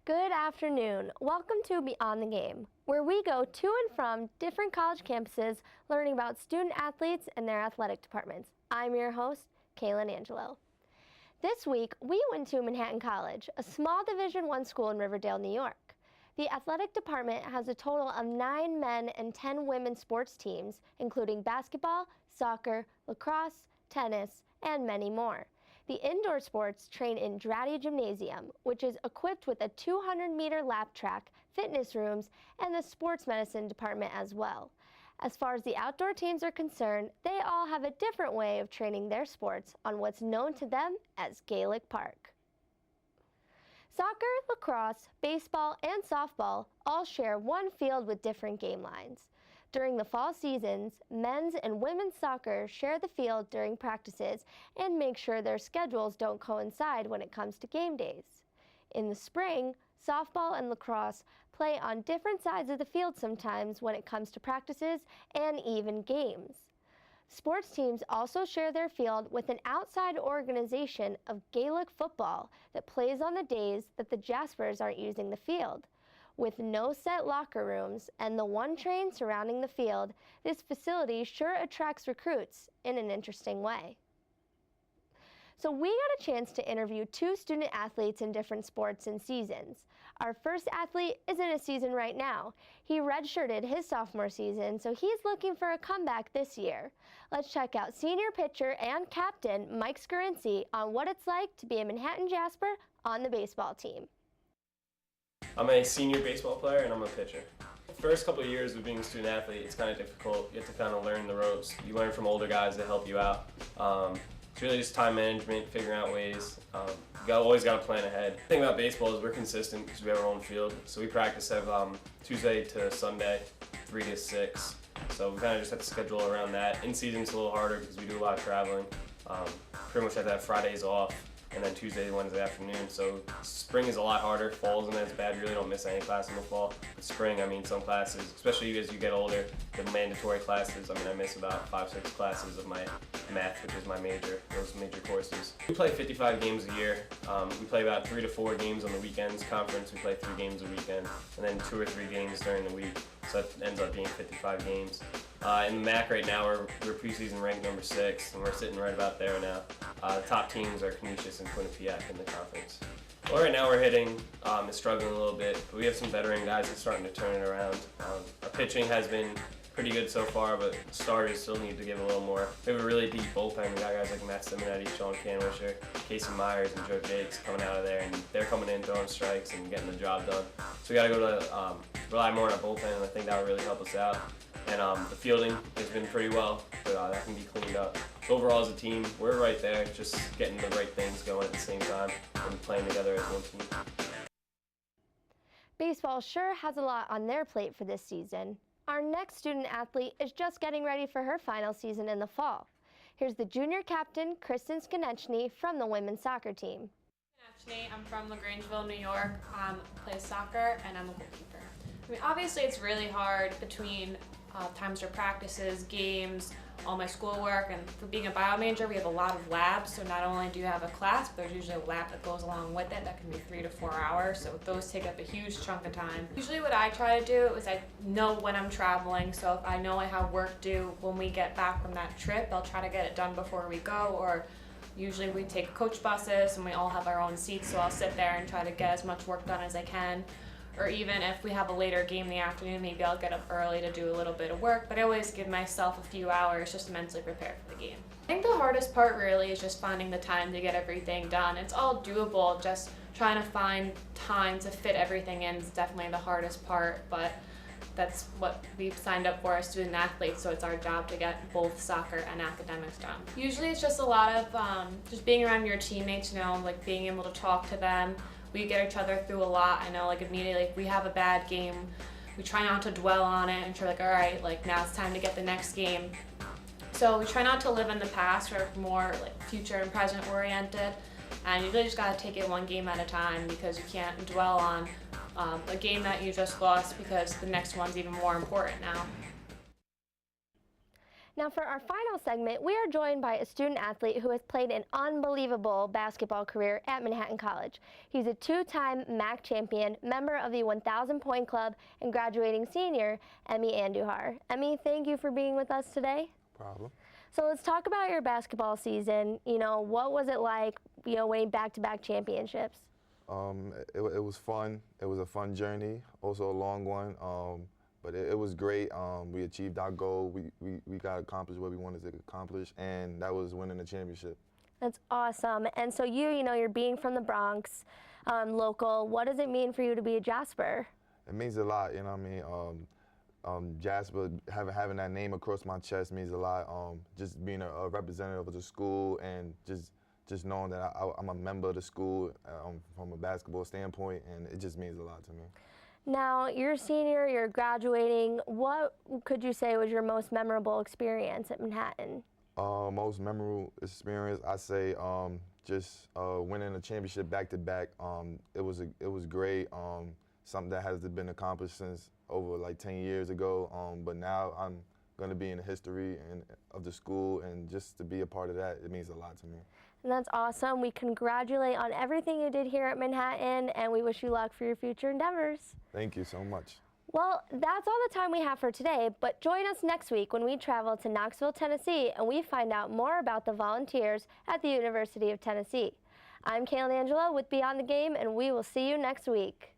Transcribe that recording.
Good afternoon. Welcome to Beyond the Game, where we go to and from different college campuses learning about student athletes and their athletic departments. I'm your host, Kaelyn Angelo. This week, we went to Manhattan College, a small Division I school in Riverdale, New York. The athletic department has a total of 9 men and 10 women's sports teams, including basketball, soccer, lacrosse, tennis, and many more. The indoor sports train in Dratty Gymnasium, which is equipped with a 200-meter lap track, fitness rooms, and the sports medicine department as well. As far as the outdoor teams are concerned, they all have a different way of training their sports on what's known to them as Gaelic Park. Soccer, lacrosse, baseball, and softball all share one field with different game lines. During the fall seasons, men's and women's soccer share the field during practices and make sure their schedules don't coincide when it comes to game days. In the spring, softball and lacrosse play on different sides of the field sometimes when it comes to practices and even games. Sports teams also share their field with an outside organization of Gaelic football that plays on the days that the Jaspers aren't using the field. With no set locker rooms and the one train surrounding the field, this facility sure attracts recruits in an interesting way. So we got a chance to interview 2 student athletes in different sports and seasons. Our first athlete is in a season right now. He redshirted his sophomore season, so he's looking for a comeback this year. Let's check out senior pitcher and captain Mike Scarinci on what it's like to be a Manhattan Jasper on the baseball team. I'm a senior baseball player and I'm a pitcher. First couple of years of being a student athlete, it's kind of difficult. You have to kind of learn the ropes. You learn from older guys that help you out. It's really just time management, figuring out ways. You always got to plan ahead. The thing about baseball is we're consistent because we have our own field. So we practice Tuesday to Sunday, 3 to 6. So we kind of just have to schedule around that. In season it's a little harder because we do a lot of traveling. Pretty much have to have Fridays off, and then Tuesday, Wednesday afternoon. So spring is a lot harder. Fall isn't as bad. You really don't miss any class in the fall. But spring, I mean, some classes, especially as you get older, the mandatory classes, I miss about 5-6 classes of my math, which is my major, those major courses. We play 55 games a year. We play about 3 to 4 games on the weekends. Conference, we play 3 games a weekend, and then 2 or 3 games during the week. So that ends up being 55 games. In the MAC right now, we're preseason ranked number 6, and we're sitting right about there now. The top teams are Canisius and Quinnipiac in the conference. Well, right now we're hitting is struggling a little bit, but we have some veteran guys that's starting to turn it around. Our pitching has been pretty good so far, but starters still need to give a little more. We have a really deep bullpen. We got guys like Matt Simonetti, Sean Canwisher, Casey Myers, and Joe Jakes coming out of there, and they're coming in, throwing strikes, and getting the job done. So we got to go to rely more on our bullpen, and I think that would really help us out. And the fielding has been pretty well, but that can be cleaned up. So overall as a team, we're right there, just getting the right things going at the same time and playing together as one team. Baseball sure has a lot on their plate for this season. Our next student athlete is just getting ready for her final season in the fall. Here's the junior captain, Kristen Skonechny, from the women's soccer team. I'm from LaGrangeville, New York. I play soccer and I'm a goalkeeper. Obviously it's really hard between times for practices, games, all my schoolwork, and for being a bio major we have a lot of labs, so not only do you have a class, but there's usually a lab that goes along with it that can be 3 to 4 hours, so those take up a huge chunk of time. Usually what I try to do is I know when I'm traveling, so if I know I have work due when we get back from that trip, I'll try to get it done before we go, or usually we take coach buses and we all have our own seats, so I'll sit there and try to get as much work done as I can. Or even if we have a later game in the afternoon, maybe I'll get up early to do a little bit of work, but I always give myself a few hours just to mentally prepare for the game. I think the hardest part really is just finding the time to get everything done. It's all doable, just trying to find time to fit everything in is definitely the hardest part, but that's what we've signed up for as student athletes, so it's our job to get both soccer and academics done. Usually it's just a lot of just being around your teammates, like being able to talk to them. We get each other through a lot. I know immediately if we have a bad game, we try not to dwell on it and try all right, now it's time to get the next game. So we try not to live in the past, we're more future and present oriented, and you really just gotta take it one game at a time because you can't dwell on a game that you just lost because the next one's even more important now. Now for our final segment, we are joined by a student athlete who has played an unbelievable basketball career at Manhattan College. He's a two-time MAC champion, member of the 1,000 Point Club, and graduating senior, Emmy Andujar. Emmy, thank you for being with us today. Problem. So let's talk about your basketball season. What was it like, winning back-to-back championships? It was fun. It was a fun journey, also a long one. But it was great. We achieved our goal. We got accomplished what we wanted to accomplish, and that was winning the championship. That's awesome. And so you're being from the Bronx, local. What does it mean for you to be a Jasper? It means a lot, you know what I mean? Jasper, having that name across my chest means a lot. Just being a representative of the school and just knowing that I'm a member of the school from a basketball standpoint, and it just means a lot to me. Now, you're a senior, you're graduating. What could you say was your most memorable experience at Manhattan? Most memorable experience, I say just winning a championship back-to-back. It was great. Something that hasn't been accomplished since over like 10 years ago. But now I'm going to be in the history of the school, and just to be a part of that, it means a lot to me. And that's awesome. We congratulate on everything you did here at Manhattan, and we wish you luck for your future endeavors. Thank you so much. Well, that's all the time we have for today, but join us next week when we travel to Knoxville, Tennessee, and we find out more about the volunteers at the University of Tennessee. I'm Kaelyn with Beyond the Game, and we will see you next week.